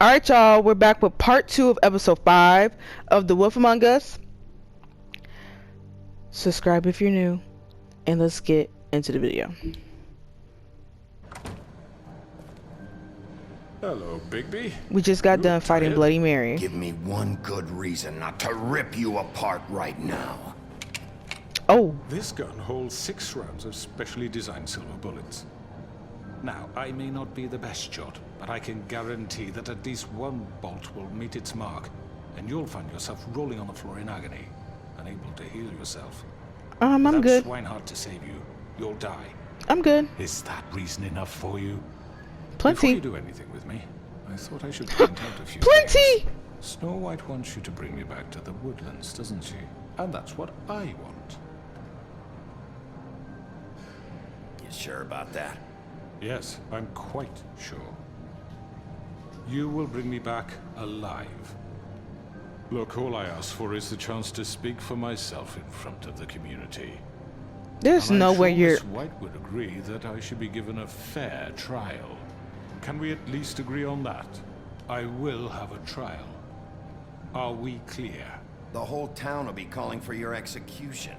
Alright, y'all, we're back with part 2 of episode 5 of The Wolf Among Us. Subscribe if you're new, and let's get into the video. Hello, Bigby. We just got done fighting Bloody Mary. Give me one good reason not to rip you apart right now. Oh. This gun holds 6 rounds of specially designed silver bullets. Now, I may not be the best shot, but I can guarantee that at least one bolt will meet its mark, and you'll find yourself rolling on the floor in agony, unable to heal yourself. I'm good. Swinehart to save you, you'll die. I'm good. Is that reason enough for you? Plenty. Before you do anything with me, I thought I should point out a few Plenty! things. Snow White wants you to bring me back to the woodlands, doesn't she? And that's what I want. You sure about that? Yes, I'm quite sure. You will bring me back alive. Look, all I ask for is the chance to speak for myself in front of the community. There's no way you're... Miss White would agree that I should be given a fair trial. Can we at least agree on that? I will have a trial. Are we clear? The whole town will be calling for your execution.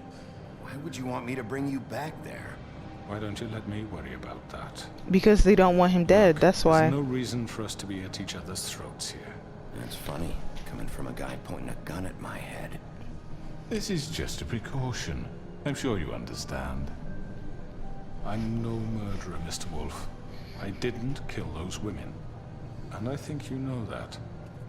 Why would you want me to bring you back there? Why don't you let me worry about that? Because they don't want him dead, that's why. There's no reason for us to be at each other's throats here. That's funny, coming from a guy pointing a gun at my head. This is just a precaution. I'm sure you understand. I'm no murderer, Mr. Wolf. I didn't kill those women. And I think you know that.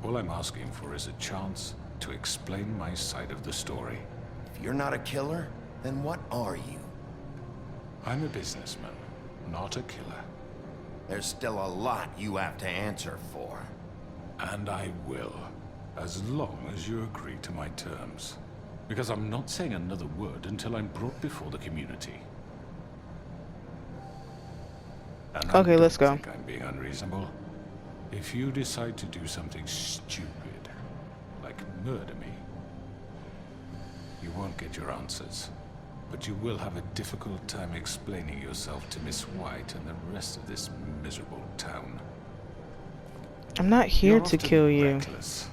All I'm asking for is a chance to explain my side of the story. If you're not a killer, then what are you? I'm a businessman, not a killer. There's still a lot you have to answer for. And I will, as long as you agree to my terms. Because I'm not saying another word until I'm brought before the community. And okay, let's go. I don't think I'm being unreasonable. If you decide to do something stupid, like murder me, you won't get your answers. But you will have a difficult time explaining yourself to Miss White and the rest of this miserable town. I'm not here You're to kill you. Reckless,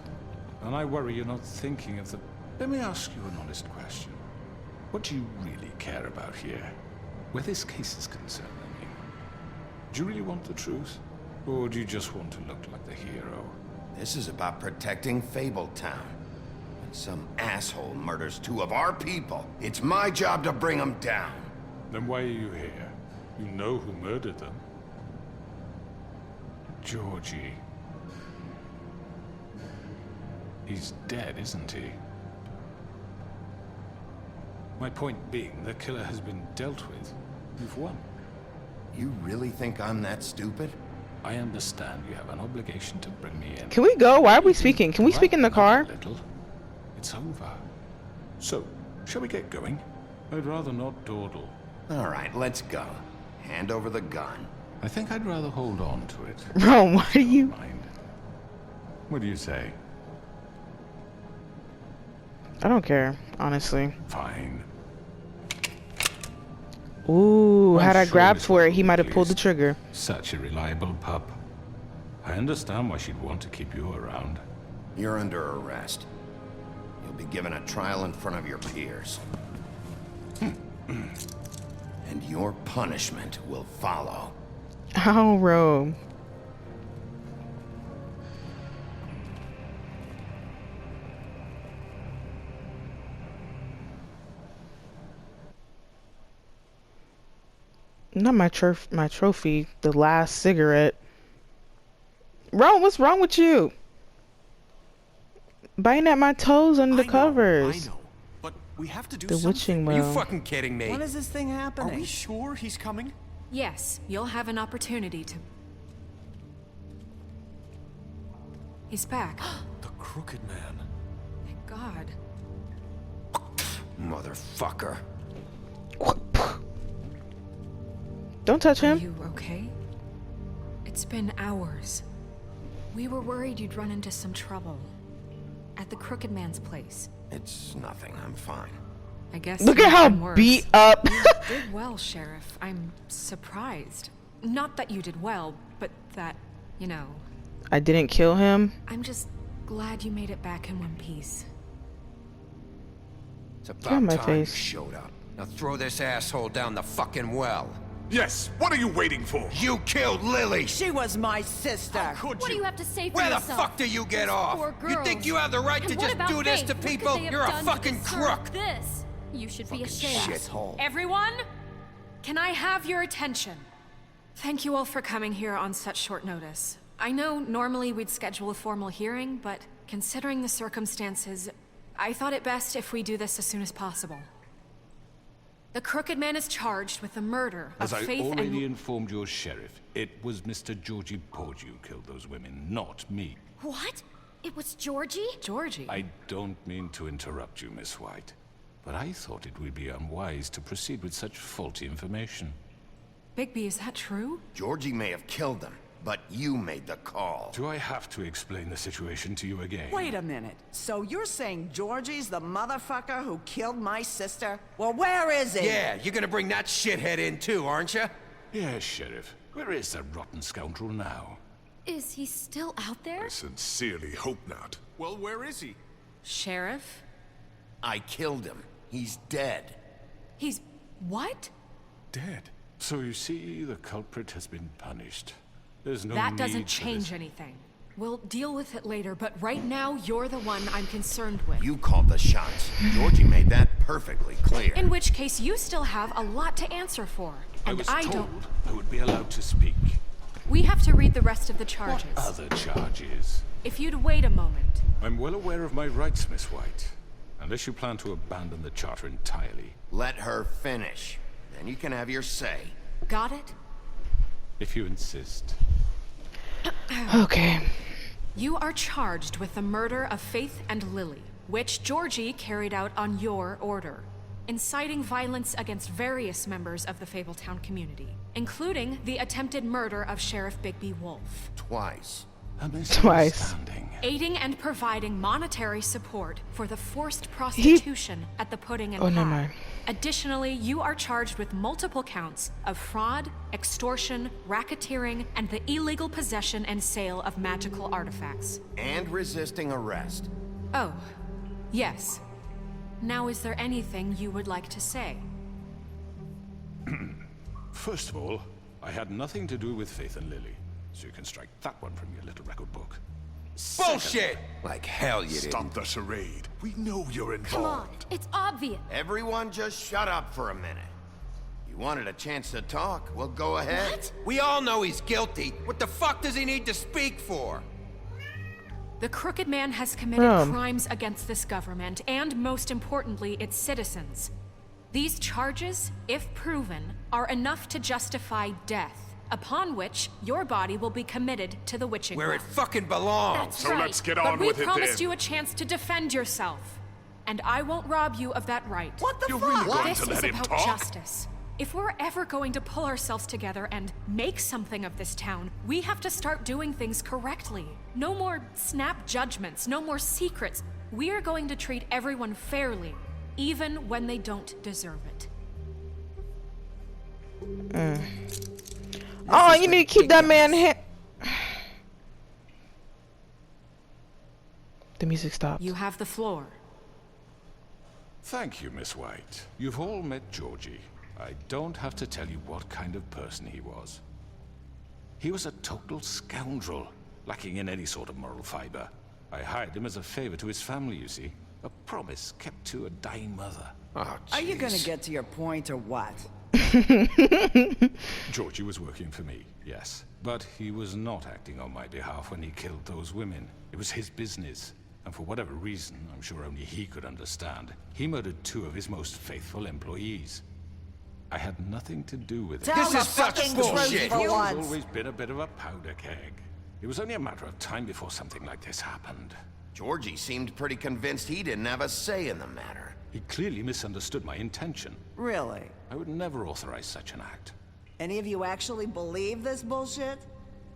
and I worry you're not thinking of the... Let me ask you an honest question. What do you really care about here? Where this case is concerned, I mean. Do you really want the truth? Or do you just want to look like the hero? This is about protecting Fabletown. When some asshole murders 2 of our people, it's my job to bring them down. Then why are you here? You know who murdered them. Georgie. He's dead, isn't he? My point being, the killer has been dealt with. You've won. You really think I'm that stupid? I understand you have an obligation to bring me in. Can we go? Why are we speaking? Can we speak in the car? Little. It's over. So, shall we get going? I'd rather not dawdle. All right, let's go. Hand over the gun. I think I'd rather hold on to it. Bro, why are you... Mind. What do you say? I don't care, honestly. Fine. Ooh, had I sure grabbed Miss for it, White he will might be have pulled the pleased. trigger. Such a reliable pup. I understand why she'd want to keep you around. You're under arrest. You'll be given a trial in front of your peers. And your punishment will follow. Oh, Rogue. Not my trophy, the last cigarette. Ron, what's wrong with you? Biting at my toes under the covers. I know, but we have to do The something. witching Are you well. fucking kidding me? When is this thing happening? Are we sure he's coming? Yes, you'll have an opportunity to... He's back. The Crooked Man. Thank God. Motherfucker. Don't touch Are him. you okay? It's been hours. We were worried you'd run into some trouble. At the Crooked Man's place. It's nothing, I'm fine. I guess Look you've at how done worse. beat up. You did well, Sheriff. I'm surprised. Not that you did well, but that, you know... I didn't kill him. I'm just glad you made it back in one piece. It's Get in about my time you face. showed up. Now throw this asshole down the fucking well. Yes, what are you waiting for? You killed Lily! She was my sister. Could What do you? you have to say for Where the yourself? fuck do you get off? Poor You girls. think you have the right And to what just about do this Faith? to What could people? they have You're a done to fucking deserve crook! This. You should be ashamed. Shithole. Everyone, can I have your attention? Thank you all for coming here on such short notice. I know normally we'd schedule a formal hearing, but considering the circumstances, I thought it best if we do this as soon as possible. The Crooked Man is charged with the murder of As I Faith already and... informed your sheriff, it was Mr. Georgie Porge who killed those women, not me. What? It was Georgie? Georgie? I don't mean to interrupt you, Miss White, but I thought it would be unwise to proceed with such faulty information. Bigby, is that true? Georgie may have killed them, but you made the call. Do I have to explain the situation to you again? Wait a minute. So you're saying Georgie's the motherfucker who killed my sister? Well, where is he? Yeah, you're gonna bring that shithead in too, aren't you? Yes, Sheriff. Where is that rotten scoundrel now? Is he still out there? I sincerely hope not. Well, where is he? Sheriff? I killed him. He's dead. He's... what? Dead. So you see, the culprit has been punished. There's no That need doesn't for change this. anything. We'll deal with it later, but right now, you're the one I'm concerned with. You called the shots. Georgie made that perfectly clear. In which case, you still have a lot to answer for. I And was I told don't... I would be allowed to speak. We have to read the rest of the charges. What other charges? If you'd wait a moment. I'm well aware of my rights, Miss White. Unless you plan to abandon the charter entirely. Let her finish. Then you can have your say. Got it? If you insist. Okay. You are charged with the murder of Faith and Lily, which Georgie carried out on your order, inciting violence against various members of the Fabletown community, including the attempted murder of Sheriff Bigby Wolf, Twice. A Twice. misunderstanding. aiding and providing monetary support for the forced prostitution at the Pudding and Oh, never Pie. mind. Additionally, you are charged with multiple counts of fraud, extortion, racketeering, and the illegal possession and sale of magical artifacts. And resisting arrest. Oh, yes. Now, is there anything you would like to say? First of all, I had nothing to do with Faith and Lily, so you can strike that one from your little record book. Bullshit! Like hell you didn't. Stop the charade. We know you're Come on, involved. it's obvious. Everyone just shut up for a minute. You wanted a chance to talk? Well, go ahead. What? We all know he's guilty. What the fuck does he need to speak for? The Crooked Man has committed crimes against this government and, most importantly, its citizens. These charges, if proven, are enough to justify death, upon which your body will be committed to the witching Where it well. fucking belongs. That's So right. let's get But on we with it promised then. you a chance to defend yourself, and I won't rob you of that right. What the You're fuck? really going This to is let him about talk? justice. If we're ever going to pull ourselves together and make something of this town, we have to start doing things correctly. No more snap judgments, no more secrets. We are going to treat everyone fairly, even when they don't deserve it. Oh, you need to keep that man The music stopped. You have the floor. Thank you, Miss White. You've all met Georgie. I don't have to tell you what kind of person he was. He was a total scoundrel, lacking in any sort of moral fiber. I hired him as a favor to his family, you see. A promise kept to a dying mother. Oh, Are you gonna jeez. get to your point or what? Georgie was working for me, yes. But he was not acting on my behalf when he killed those women. It was his business. And for whatever reason, I'm sure only he could understand, he murdered 2 of his most faithful employees. I had nothing to do with it. Tell This the is such fucking bullshit. truth for He's once. always been a bit of a powder keg. It was only a matter of time before something like this happened. Georgie seemed pretty convinced he didn't have a say in the matter. He clearly misunderstood my intention. Really? I would never authorize such an act. Any of you actually believe this bullshit?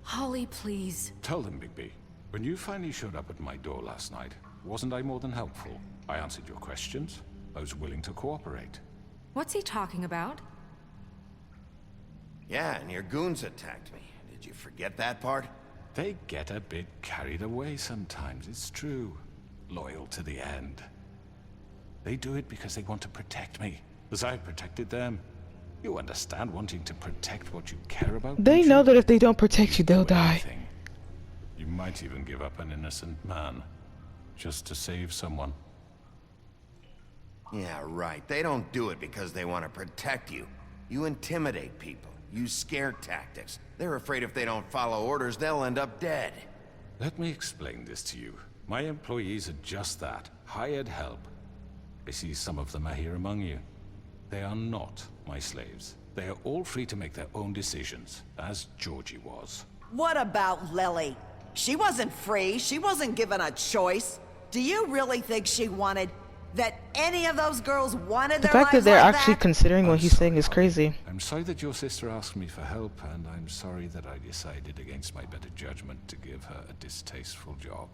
Holly, please. Tell them, Bigby. When you finally showed up at my door last night, wasn't I more than helpful? I answered your questions. I was willing to cooperate. What's he talking about? Yeah, and your goons attacked me. Did you forget that part? They get a bit carried away sometimes, it's true. Loyal to the end. They do it because they want to protect me, as I've protected them. You understand wanting to protect what you care about? They don't know you? that if they don't protect you, they'll Do die. anything. You might even give up an innocent man, just to save someone. Yeah, right. They don't do it because they want to protect you. You intimidate people, use scare tactics. They're afraid if they don't follow orders, they'll end up dead. Let me explain this to you. My employees are just that, hired help. I see some of them are here among you. They are not my slaves. They are all free to make their own decisions, as Georgie was. What about Lily? She wasn't free. She wasn't given a choice. Do you really think she wanted... that any of those girls wanted The their fact that lives they're like actually that? considering what I'm he's saying sorry, is crazy. I'm sorry that your sister asked me for help, and I'm sorry that I decided against my better judgment to give her a distasteful job.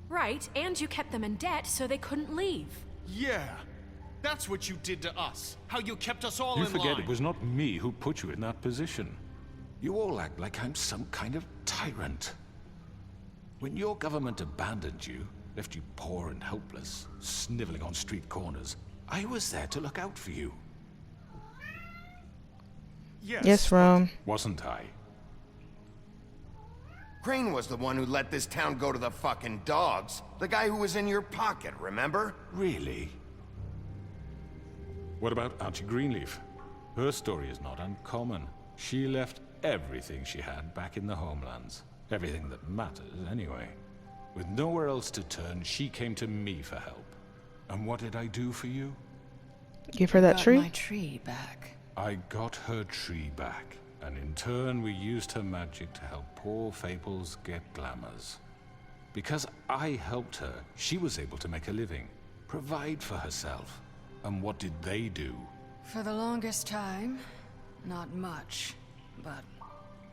Right, and you kept them in debt so they couldn't leave. Yeah. That's what you did to us. How you kept us all You in forget line. it was not me who put you in that position. You all act like I'm some kind of tyrant. When your government abandoned you, left you poor and helpless, sniveling on street corners, I was there to look out for you. Yes, Rome. Wasn't I? Crane was the one who let this town go to the fucking dogs. The guy who was in your pocket, remember? Really? What about Auntie Greenleaf? Her story is not uncommon. She left everything she had back in the homelands. Everything that matters, anyway. With nowhere else to turn, she came to me for help. And what did I do for you? Give her that Got tree. my tree back. I got her tree back, and in turn we used her magic to help poor Fables get glamours. Because I helped her, she was able to make a living, provide for herself. And what did they do? For the longest time, not much, but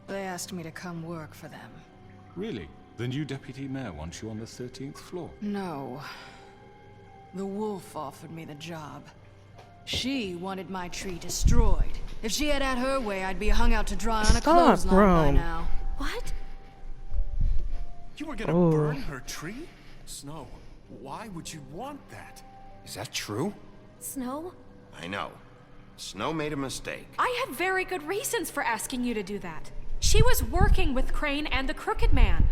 they asked me to come work for them. Really? The new deputy mayor wants you on the 13th floor. No. The wolf offered me the job. She wanted my tree destroyed. If she had her way, I'd be hung out to dry on a Stop, clothesline by Rome. now. What? You were gonna Oh. burn her tree? Snow, why would you want that? Is that true? Snow? I know. Snow made a mistake. I had very good reasons for asking you to do that. She was working with Crane and the Crooked Man.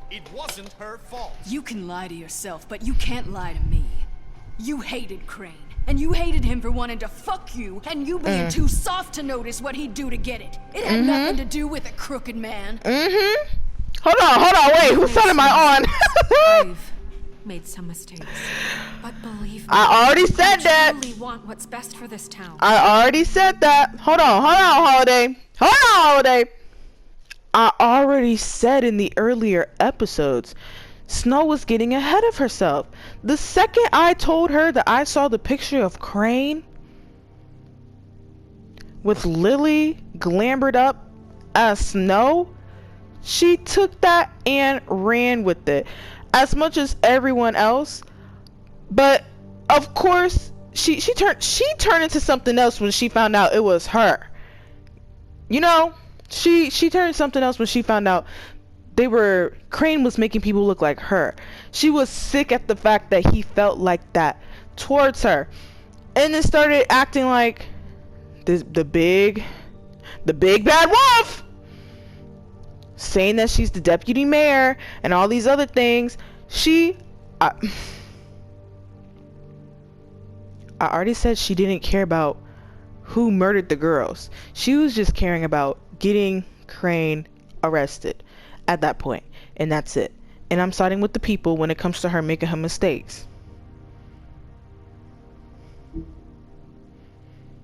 It wasn't her fault. You can lie to yourself, but you can't lie to me. You hated Crane, and you hated him for wanting to fuck you, and you being too soft to notice what he'd do to get it. It had nothing to do with a crooked man. Hold on, wait, whose side am I on? I've made some mistakes, but believe me, I already said that. I truly want what's best for this town. I already said that. Hold on, Holiday. Hold on, Holiday. I already said in the earlier episodes, Snow was getting ahead of herself. The second I told her that I saw the picture of Crane with Lily glamoured up as Snow, she took that and ran with it. As much as everyone else. But of course, she turned into something else when she found out it was her. You know, she turned something else when she found out Crane was making people look like her. She was sick at the fact that he felt like that towards her. And then started acting like the big bad wolf. Saying that she's the deputy mayor and all these other things. I already said she didn't care about who murdered the girls. She was just caring about getting Crane arrested at that point, and that's it. And I'm siding with the people when it comes to her making her mistakes.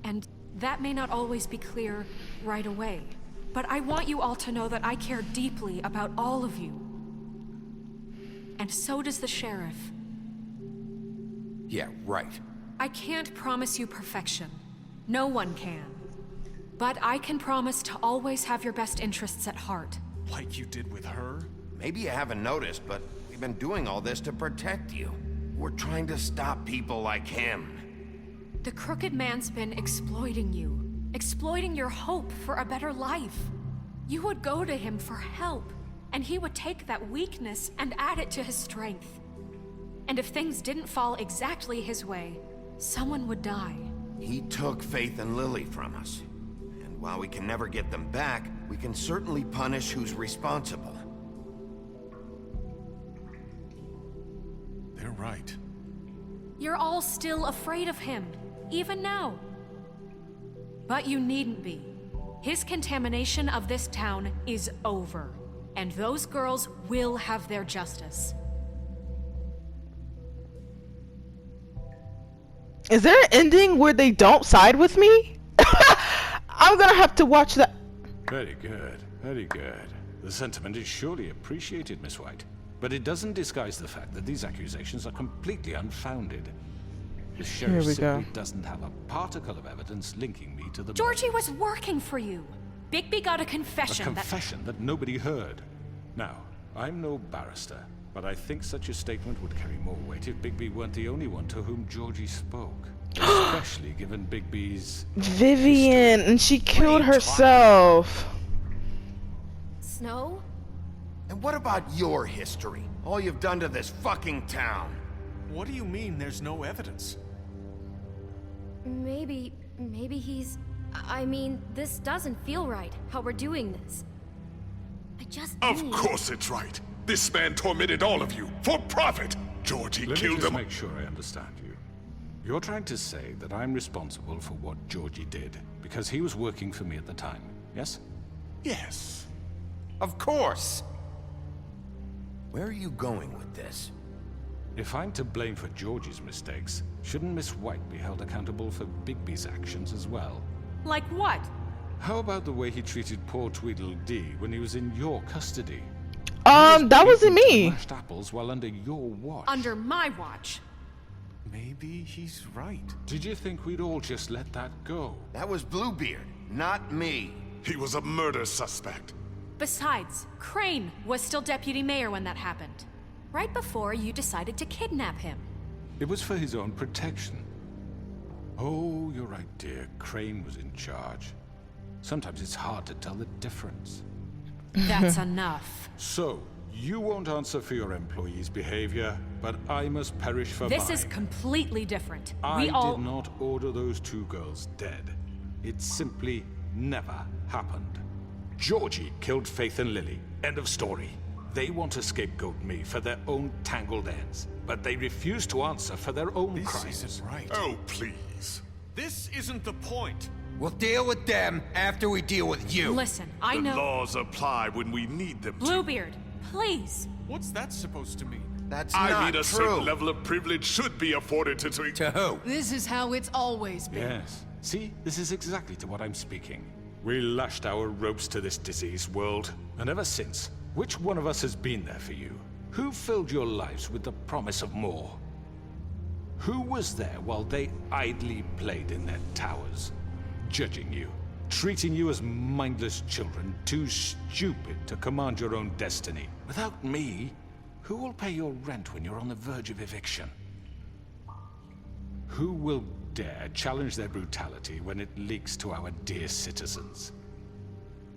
And that may not always be clear right away, but I want you all to know that I care deeply about all of you. And so does the sheriff. Yeah, right. I can't promise you perfection. No one can. But I can promise to always have your best interests at heart. Like you did with her? Maybe you haven't noticed, but we've been doing all this to protect you. We're trying to stop people like him. The Crooked Man's been exploiting you. Exploiting your hope for a better life. You would go to him for help. and he would take that weakness and add it to his strength. And if things didn't fall exactly his way, someone would die. He took Faith and Lily from us. And while we can never get them back, we can certainly punish who's responsible. They're right. You're all still afraid of him, even now. But you needn't be. His contamination of this town is over, and those girls will have their justice. Is there an ending where they don't side with me? I'm gonna have to watch that. Very good, very good. The sentiment is surely appreciated, Miss White. But it doesn't disguise the fact that these accusations are completely unfounded. The sheriff we simply go. doesn't have a particle of evidence linking me to the Georgie murder. was working for you. Bigby got a confession A confession that nobody heard. Now, I'm no barrister, but I think such a statement would carry more weight if Bigby weren't the only one to whom Georgie spoke. Especially given Bigby's... Vivian, and she killed herself. Snow? And what about your history? All you've done to this fucking town? What do you mean there's no evidence? Maybe he's... I mean, this doesn't feel right, how we're doing this. I just Of need... course it's right. This man tormented all of you for profit. Georgie Let me killed just them. make sure I understand you. You're trying to say that I'm responsible for what Georgie did because he was working for me at the time, yes? Yes. Of course! Where are you going with this? If I'm to blame for Georgie's mistakes, shouldn't Miss White be held accountable for Bigby's actions as well? Like what? How about the way he treated poor Tweedledee when he was in your custody? That wasn't me. Mashed apples while under your watch. Under my watch. Maybe he's right. Did you think we'd all just let that go? That was Bluebeard, not me. He was a murder suspect. Besides, Crane was still deputy mayor when that happened. Right before you decided to kidnap him. It was for his own protection. Oh, you're right, dear. Crane was in charge. Sometimes it's hard to tell the difference. That's enough. So, you won't answer for your employees' behavior, but I must perish for This mine. is completely different. I We all... did not order those two girls dead. It simply never happened. Georgie killed Faith and Lily. End of story. They want to scapegoat me for their own tangled ends, but they refuse to answer for their own This crimes. isn't right. Oh, please. This isn't the point. We'll deal with them after we deal with you. Listen, I The know... laws apply when we need them to. Bluebeard, please. What's that supposed to mean? That's I not mean, a true. certain level of privilege should be afforded to... To who? This is how it's always been. Yes. See, this is exactly to what I'm speaking. We lashed our ropes to this diseased world, and ever since, which one of us has been there for you? Who filled your lives with the promise of more? Who was there while they idly played in their towers, judging you, treating you as mindless children, too stupid to command your own destiny? Without me, who will pay your rent when you're on the verge of eviction? Who will dare challenge their brutality when it leaks to our dear citizens?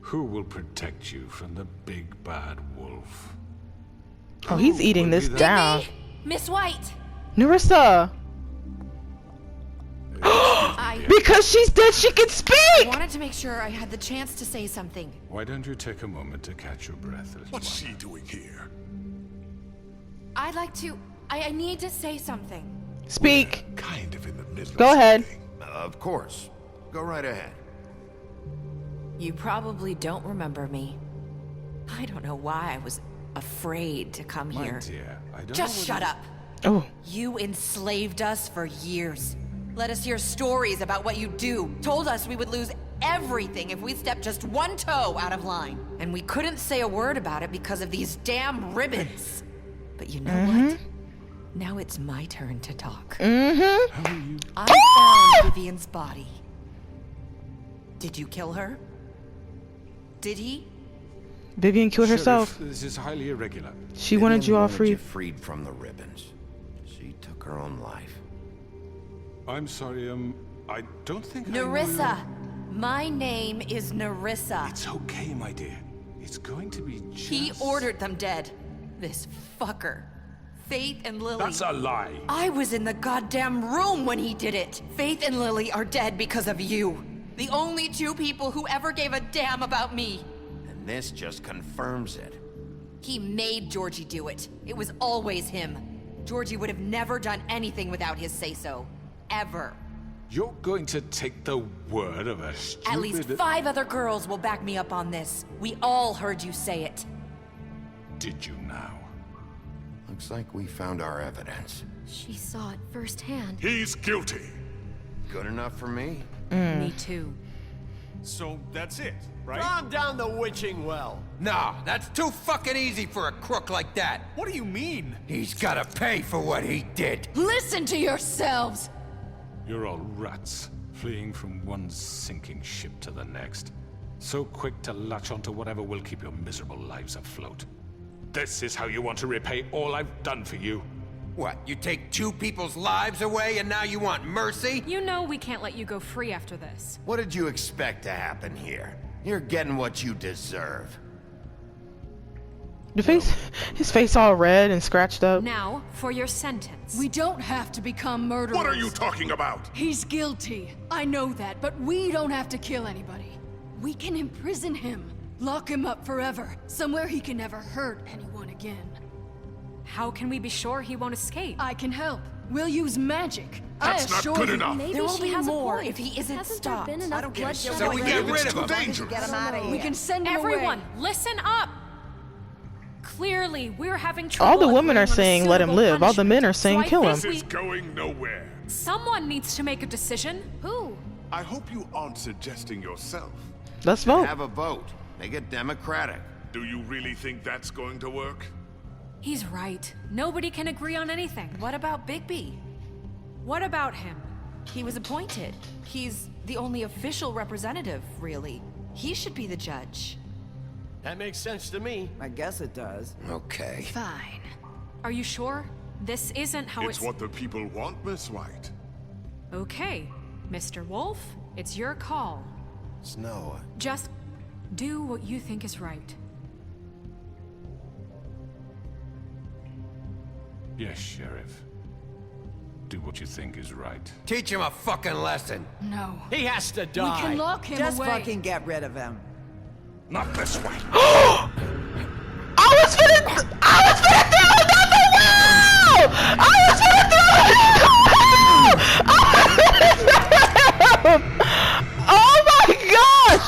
Who will protect you from the big bad wolf? Oh, he's eating this down. Miss White! Narissa! I Because she's dead, she can speak! wanted to make sure I had the chance to say something. Why don't you take a moment to catch your breath, little What's one? she doing here? I'd like to... I need to say something. Speak. Kind of in the middle Go of ahead. something. Of course. Go right ahead. You probably don't remember me. I don't know why I was afraid to come My here. dear, I don't Just know shut up. Oh. You enslaved us for years. Let us hear stories about what you do. Told us we would lose everything if we stepped just one toe out of line. And we couldn't say a word about it because of these damn ribbons. But you know what? Now it's my turn to talk. How are you? I found Vivian's body. Did you kill her? Did he? Vivian killed herself. Sheriff, this is highly irregular. She wanted Vivian you all wanted free. you freed from the ribbons. She took her own life. I'm sorry, I don't think I knew- Narissa. My name is Narissa. It's okay, my dear. It's going to be just... He ordered them dead. This fucker. Faith and Lily. That's a lie. I was in the goddamn room when he did it. Faith and Lily are dead because of you. The only two people who ever gave a damn about me. And this just confirms it. He made Georgie do it. It was always him. Georgie would have never done anything without his say-so. Ever. You're going to take the word of a stupid... At least 5 other girls will back me up on this. We all heard you say it. Did you now? Looks like we found our evidence. She saw it firsthand. He's guilty. Good enough for me? Me too. So that's it, right? Calm down the witching well. No, that's too fucking easy for a crook like that. What do you mean? He's gotta pay for what he did. Listen to yourselves! You're all rats, fleeing from one sinking ship to the next. So quick to latch onto whatever will keep your miserable lives afloat. This is how you want to repay all I've done for you? What, you take 2 people's lives away and now you want mercy? You know we can't let you go free after this. What did you expect to happen here? You're getting what you deserve. His face all red and scratched up. Now, for your sentence. We don't have to become murderers. What are you talking about? He's guilty. I know that, but we don't have to kill anybody. We can imprison him. Lock him up forever. Somewhere he can never hurt anyone again. How can we be sure he won't escape? I can help. We'll use magic. That's I not assure good you. enough. Maybe There will she be has a more point. if he isn't Hasn't stopped. there been enough bloodshed So we get rid of him. Dangerous. Get him out of here. We can send him Everyone, away. listen up! Clearly, we're having trouble. All the women are agreeing on a saying let him suitable live. All the men are punishment. saying So I kill him. think This is going nowhere. Someone needs to make a decision. Who? I hope you aren't suggesting yourself. Let's vote. Have a vote. Make it democratic. Do you really think that's going to work? He's right. Nobody can agree on anything. What about Bigby? What about him? He was appointed. He's the only official representative, really. He should be the judge. That makes sense to me. I guess it does. Okay. Fine. Are you sure? This isn't how It's what the people want, Miss White. Okay, Mr. Wolf, it's your call. Snow. Just do what you think is right. Yes, Sheriff. Do what you think is right. Teach him a fucking lesson. No. He has to die. We can lock him Just away. fucking get rid of him. Not this way. I was finna throw another wall! I was finna throw another wall! Oh my gosh!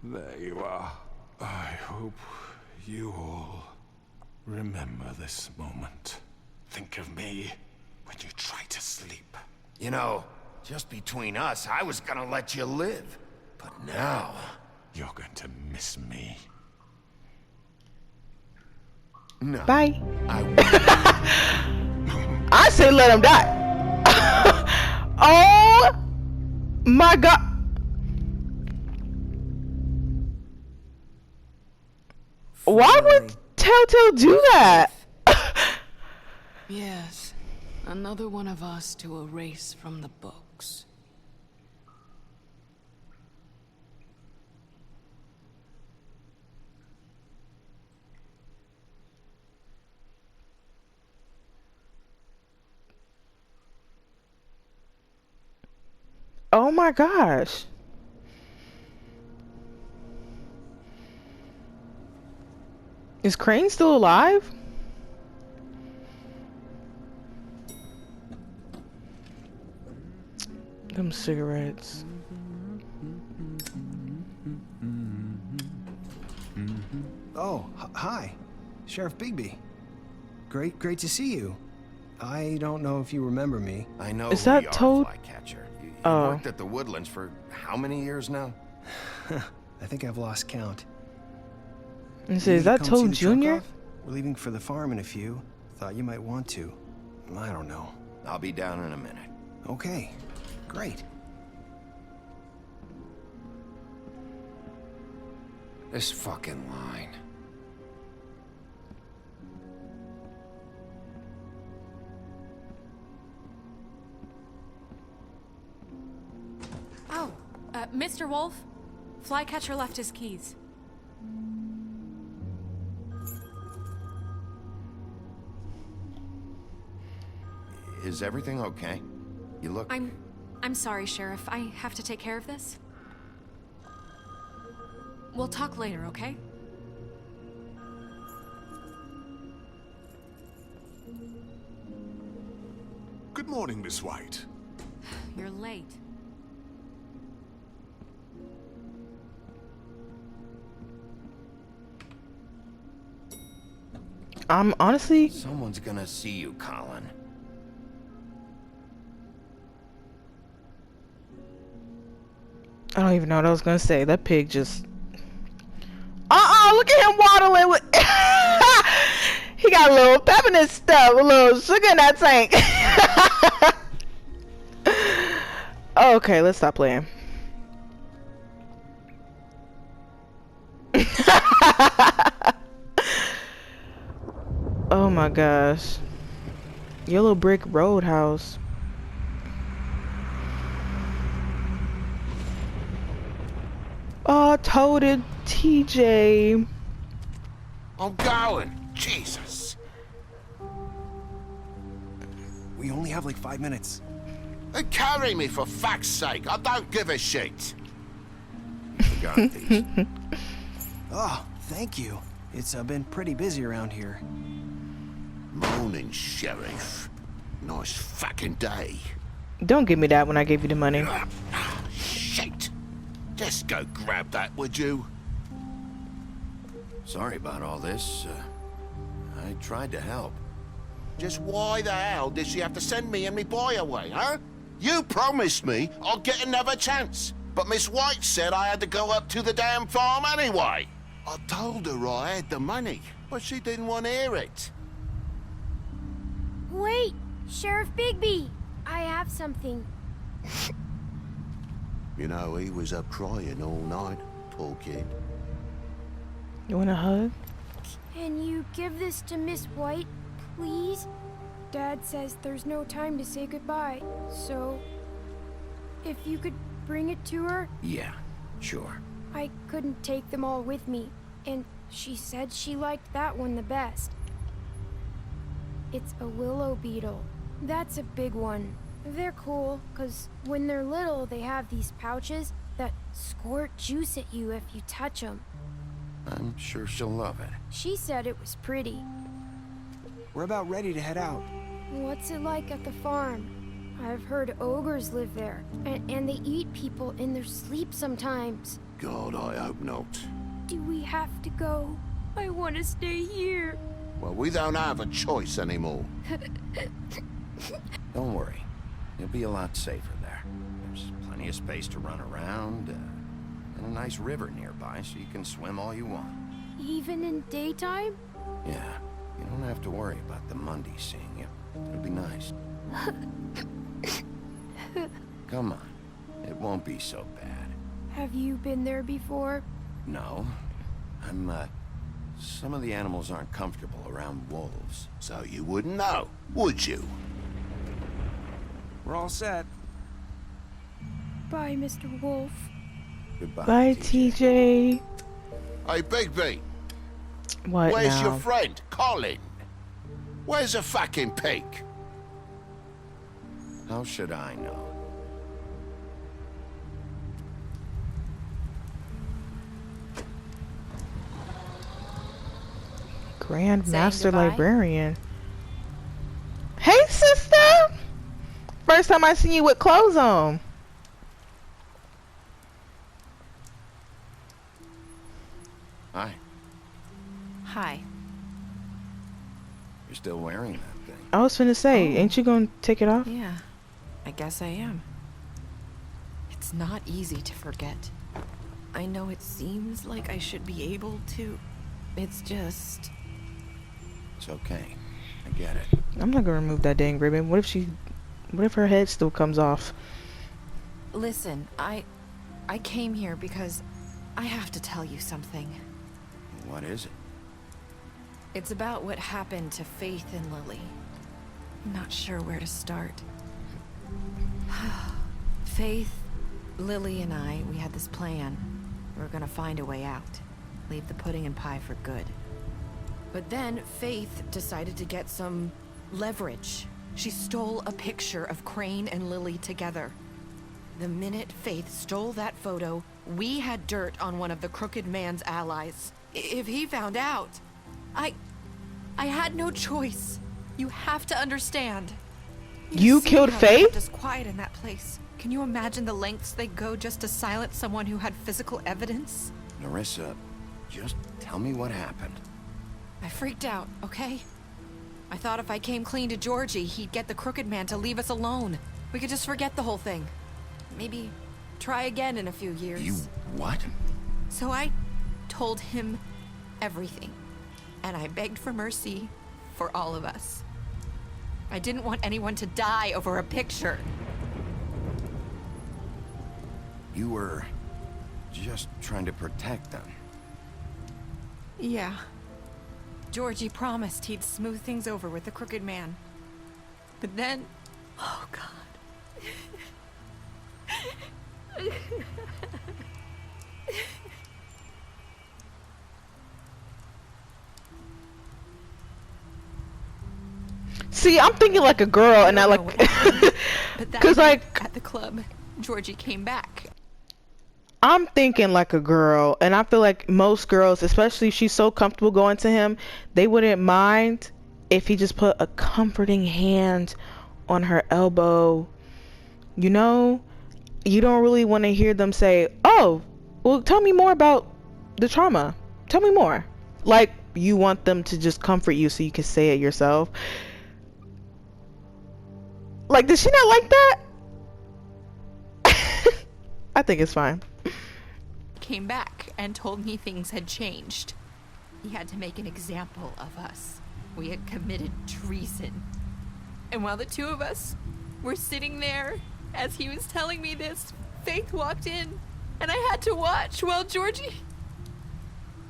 There you are. I hope you all remember this moment. Think of me when you try to sleep. You know, just between us, I was gonna let you live. But now... You're going to miss me. No. Bye. I I say let him die. Oh my god. Why would Telltale do that? Yes. Another one of us to erase from the books. Oh my gosh. Is Crane still alive? Them cigarettes. Oh, hi. Sheriff Bigby. Great to see you. I don't know if you remember me. I know Is who that you Toad? are, Flycatcher. You Oh. worked at the Woodlands for how many years now? I think I've lost count. And You say, is need to that come see Toad the truck Jr.? off? We're leaving for the farm in a few. Thought you might want to. I don't know. I'll be down in a minute. Okay, great. This fucking line. Oh, Mr. Wolf? Flycatcher left his keys. Is everything okay? You look... I'm sorry, Sheriff. I have to take care of this. We'll talk later, okay? Good morning, Miss White. You're late. I'm honestly... Someone's gonna see you, Colin. I don't even know what I was gonna say. That pig just... Look at him waddling with... He got a little pep in his stuff, a little sugar in that tank. Okay, let's stop playing. Oh my gosh. Yellow Brick Roadhouse. Oh, toted TJ. I'm going. Jesus. We only have like 5 minutes. Carry me for fuck's sake. I don't give a shit. Got these. Oh, thank you. It's been pretty busy around here. Morning, Sheriff. Nice fucking day. Don't give me that when I gave you the money. Shit. Just go grab that, would you? Sorry about all this. I tried to help. Just why the hell did she have to send me and me boy away, huh? You promised me I'd get another chance, but Miss White said I had to go up to the damn farm anyway. I told her I had the money, but she didn't want to hear it. Wait, Sheriff Bigby, I have something. You know, he was up crying all night, poor kid. You want a hug? Can you give this to Miss White, please? Dad says there's no time to say goodbye, so if you could bring it to her. Yeah, sure. I couldn't take them all with me, and she said she liked that one the best. It's a willow beetle. That's a big one. They're cool, 'cause when they're little, they have these pouches that squirt juice at you if you touch them. I'm sure she'll love it. She said it was pretty. We're about ready to head out. What's it like at the farm? I've heard ogres live there, and they eat people in their sleep sometimes. God, I hope not. Do we have to go? I want to stay here. Well, we don't have a choice anymore. Don't worry. You'll be a lot safer there. There's plenty of space to run around, and a nice river nearby so you can swim all you want. Even in daytime? Yeah, you don't have to worry about the Mundy seeing you. It'll be nice. Come on. It won't be so bad. Have you been there before? No. Some of the animals aren't comfortable around wolves. So you wouldn't know, would you? We're all set. Bye, Mr. Wolf. Goodbye, Bye, TJ. Hey, Bigby. What Where's now? your friend, Colin? Where's the fucking pig? How should I know? Grand Saying Master goodbye? Librarian. Hey, sister! First time I seen you with clothes on. Hi. Hi. You're still wearing that thing. I was finna say, Oh. ain't you gonna take it off? Yeah, I guess I am. It's not easy to forget. I know it seems like I should be able to. It's just... It's okay. I get it. I'm not gonna remove that dang ribbon. What if her head still comes off? Listen, I came here because I have to tell you something. What is it? It's about what happened to Faith and Lily. I'm not sure where to start. Faith, Lily, and I, we had this plan. We were gonna find a way out. Leave the pudding and pie for good. But then Faith decided to get some leverage. She stole a picture of Crane and Lily together. The minute Faith stole that photo, we had dirt on one of the Crooked Man's allies. If he found out, I had no choice. You have to understand. You killed how they Faith? kept us quiet in that place. Can you imagine the lengths they go just to silence someone who had physical evidence? Nerissa, just tell me what happened. I freaked out, okay? I thought if I came clean to Georgie, he'd get the Crooked Man to leave us alone. We could just forget the whole thing. Maybe try again in a few years. You what? So I told him everything. And I begged for mercy for all of us. I didn't want anyone to die over a picture. You were just trying to protect them. Yeah. Georgie promised he'd smooth things over with the Crooked Man. But then... Oh, God. See, I'm thinking like a girl, and I like, cause like at the club, Georgie came back. I'm thinking like a girl, and I feel like most girls, especially if she's so comfortable going to him, they wouldn't mind if he just put a comforting hand on her elbow. You know, you don't really want to hear them say, "Oh, well, tell me more about the trauma. Tell me more." Like you want them to just comfort you so you can say it yourself. Like, does she not like that? I think it's fine. Came back and told me things had changed. He had to make an example of us. We had committed treason. And while the two of us were sitting there, as he was telling me this, Faith walked in, and I had to watch while Georgie...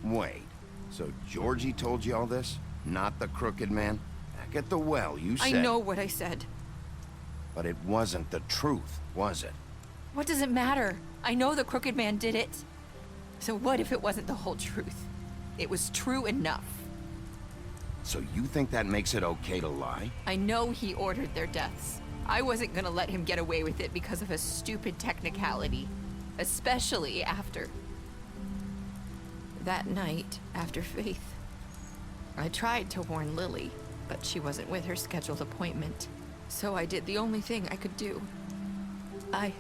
Wait, so Georgie told you all this? Not the Crooked Man? Back at the well, you said... I know what I said. But it wasn't the truth, was it? What does it matter? I know the Crooked Man did it. So what if it wasn't the whole truth? It was true enough. So you think that makes it okay to lie? I know he ordered their deaths. I wasn't gonna let him get away with it because of a stupid technicality. Especially after... that night, after Faith. I tried to warn Lily, but she wasn't with her scheduled appointment. So I did the only thing I could do. I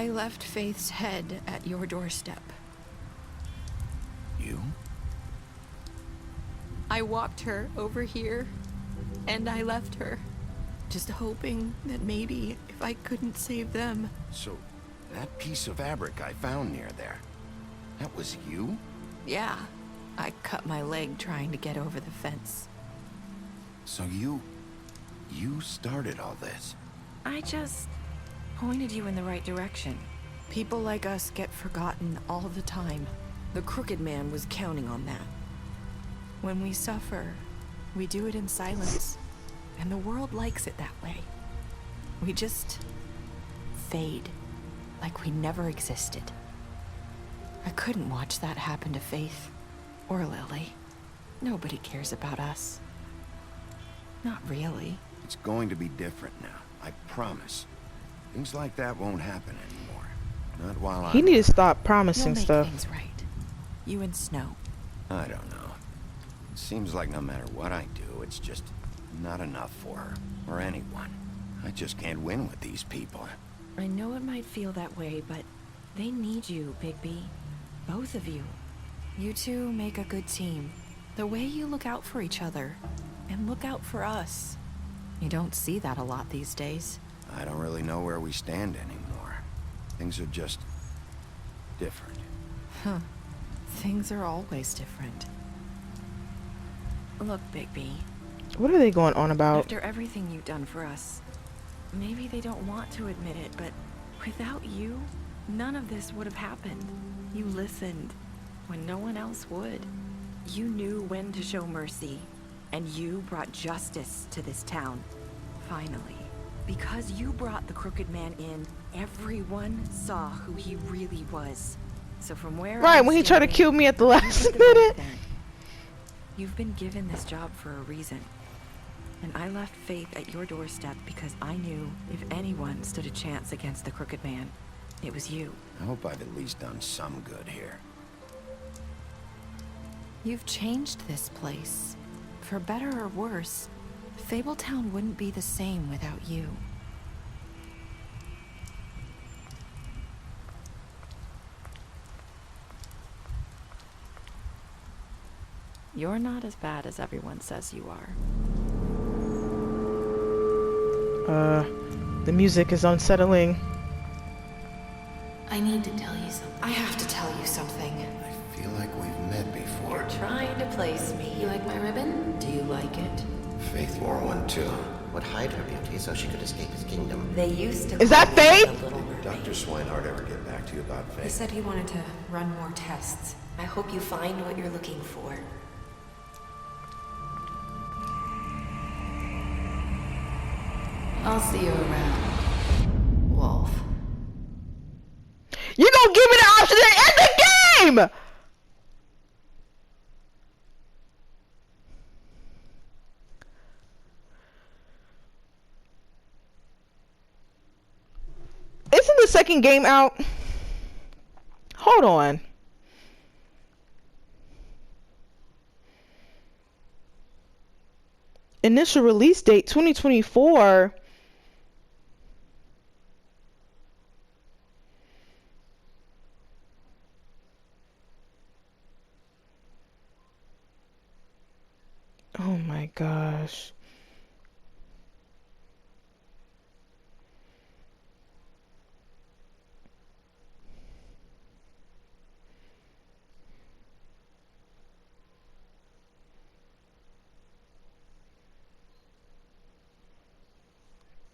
left Faith's head at your doorstep. You? I walked her over here, and I left her. Just hoping that maybe if I couldn't save them... So, that piece of fabric I found near there, that was you? Yeah, I cut my leg trying to get over the fence. So you started all this? I just pointed you in the right direction. People like us get forgotten all the time. The Crooked Man was counting on that. When we suffer, we do it in silence. And the world likes it that way. We just fade, like we never existed. I couldn't watch that happen to Faith, or Lily. Nobody cares about us. Not really. It's going to be different now, I promise. Things like that won't happen anymore. Not while He need to stop promising You'll make stuff. things right. You and Snow. I don't know. It seems like no matter what I do, it's just not enough for her, or anyone. I just can't win with these people. I know it might feel that way, but they need you, Bigby. Both of you. You two make a good team. The way you look out for each other, and look out for us. You don't see that a lot these days. I don't really know where we stand anymore. Things are just... different. Huh. Things are always different. Look, Bigby. What are they going on about? After everything you've done for us, maybe they don't want to admit it, but without you, none of this would have happened. You listened when no one else would. You knew when to show mercy, and you brought justice to this town. Finally. Because you brought the Crooked Man in, everyone saw who he really was. So from where Right, I'm when he tried to standing, kill me at the you last did the right minute. thing. You've been given this job for a reason. And I left Faith at your doorstep because I knew if anyone stood a chance against the Crooked Man, it was you. I hope I've at least done some good here. You've changed this place. For better or worse, Fabletown wouldn't be the same without you. You're not as bad as everyone says you are. The music is unsettling. I need to tell you something. I have to tell you something. I feel like we've met before. You're trying to place me. You like my ribbon? Do you like it? Faith wore one too. Would hide her beauty so she could escape his kingdom. They used to. Is that call me Faith? the Little Mermaid. Dr. Swinehart ever get back to you about Faith? He said he wanted to run more tests. I hope you find what you're looking for. I'll see you around, Wolf. You don't give me the option to end the game! Isn't the second game out? Hold on. Initial release date 2024. Oh my gosh.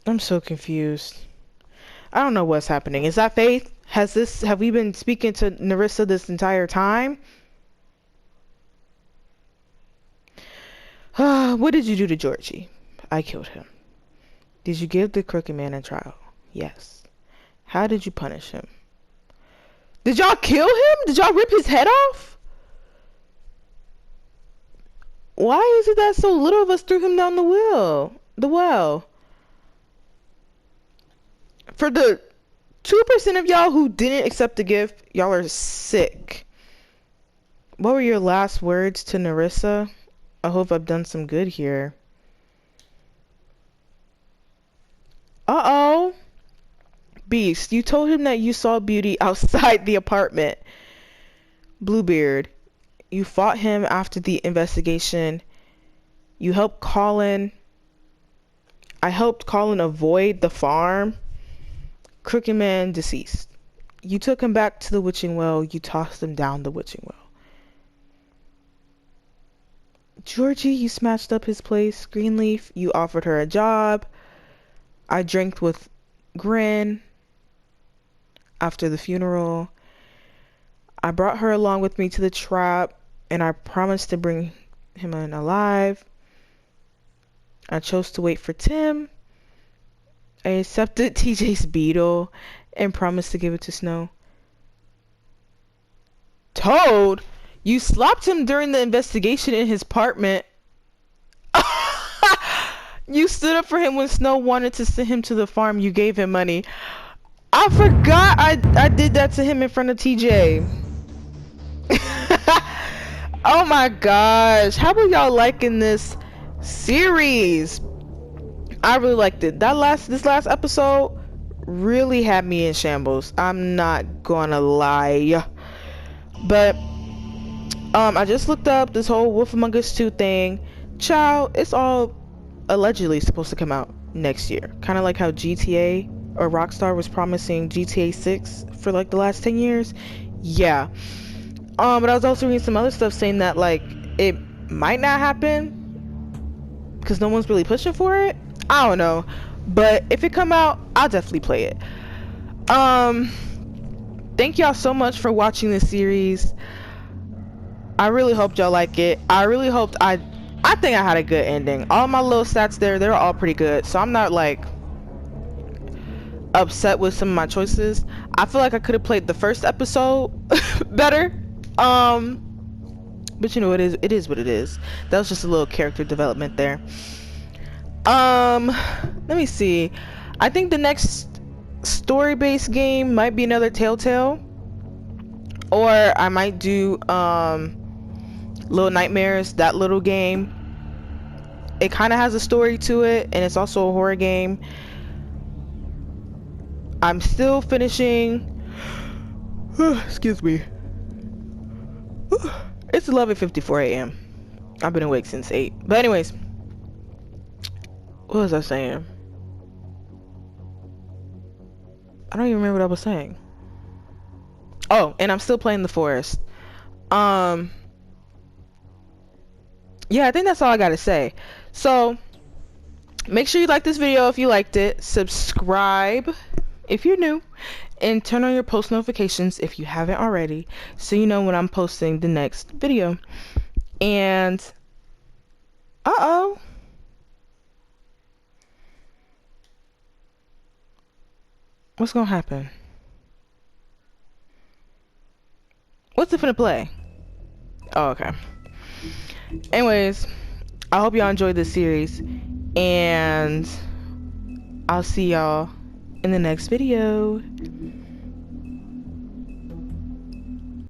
I'm so confused. I don't know what's happening. Is that Faith? Have we been speaking to Nerissa this entire time? What did you do to Georgie? I killed him. Did you give the Crooked Man a trial? Yes. How did you punish him? Did y'all kill him? Did y'all rip his head off? Why is it that so little of us threw him down the well? For the 2% of y'all who didn't accept the gift, y'all are sick. What were your last words to Nerissa? I hope I've done some good here. Uh-oh. Beast, you told him that you saw Beauty outside the apartment. Bluebeard, you fought him after the investigation. You helped Colin. I helped Colin avoid the farm. Crooked Man deceased. You took him back to the witching well. You tossed him down the witching well. Georgie, you smashed up his place. Greenleaf, you offered her a job. I drank with Grin after the funeral. I brought her along with me to the trap, and I promised to bring him in alive. I chose to wait for Tim. I accepted TJ's beetle and promised to give it to Snow. Toad? You slapped him during the investigation in his apartment. You stood up for him when Snow wanted to send him to the farm. You gave him money. I forgot I did that to him in front of TJ. Oh my gosh. How are y'all liking this series? I really liked it. This last episode really had me in shambles. I'm not gonna lie. But I just looked up this whole Wolf Among Us 2 thing. Child, it's all allegedly supposed to come out next year. Kind of like how GTA or Rockstar was promising GTA 6 for like the last 10 years. Yeah. But I was also reading some other stuff saying that like it might not happen because no one's really pushing for it. I don't know. But if it come out, I'll definitely play it. Thank y'all so much for watching this series. I really hoped y'all like it. I really hoped I think I had a good ending. All my little stats there, they're all pretty good. So I'm not like upset with some of my choices. I feel like I could have played the first episode better. But you know, it is what it is. That was just a little character development there. Let me see. I think the next story-based game might be another Telltale, or I might do Little Nightmares, that little game. It kind of has a story to it, and it's also a horror game. I'm still finishing. Excuse me. It's 11:54 a.m. I've been awake since 8. But anyways, what was I saying? I don't even remember what I was saying. Oh, and I'm still playing The Forest. Yeah, I think that's all I gotta say. So make sure you like this video if you liked it, subscribe if you're new, and turn on your post notifications if you haven't already, so you know when I'm posting the next video. And what's gonna happen? What's it finna play? Oh, okay. Anyways, I hope y'all enjoyed this series, and I'll see y'all in the next video.